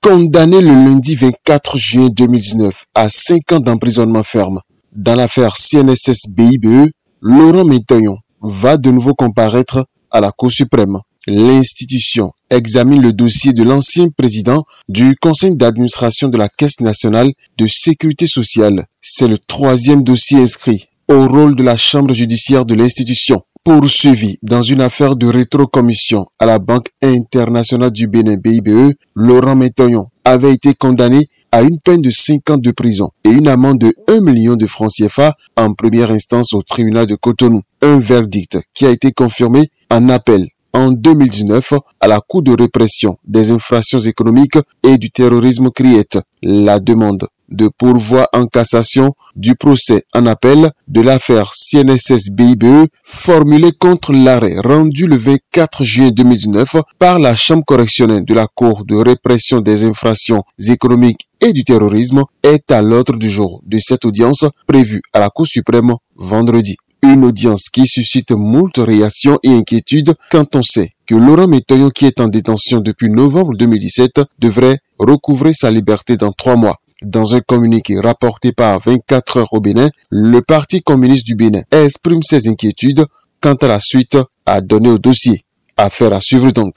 condamné le lundi 24 juin 2019 à 5 ans d'emprisonnement ferme. Dans l'affaire CNSS-BIBE, Laurent Métoyon va de nouveau comparaître à la Cour suprême. L'institution examine le dossier de l'ancien président du conseil d'administration de la Caisse nationale de sécurité sociale. C'est le 3e dossier inscrit au rôle de la chambre judiciaire de l'institution. Poursuivi dans une affaire de rétrocommission à la Banque internationale du Bénin BIBE, Laurent Métoyon avait été condamné à une peine de 5 ans de prison et une amende de 1 million de francs CFA en première instance au tribunal de Cotonou. Un verdict qui a été confirmé en appel en 2019 à la Cour de répression des infractions économiques et du terrorisme CRIET. La demande de pourvoi en cassation du procès en appel de l'affaire CNSS-BIBE formulée contre l'arrêt rendu le 24 juin 2019 par la Chambre correctionnelle de la Cour de répression des infractions économiques et du terrorisme est à l'ordre du jour de cette audience prévue à la Cour suprême vendredi. Une audience qui suscite moult réactions et inquiétudes quand on sait que Laurent Métoyon, qui est en détention depuis novembre 2017, devrait recouvrer sa liberté dans 3 mois. Dans un communiqué rapporté par 24 heures au Bénin, le Parti communiste du Bénin exprime ses inquiétudes quant à la suite à donner au dossier. Affaire à suivre donc.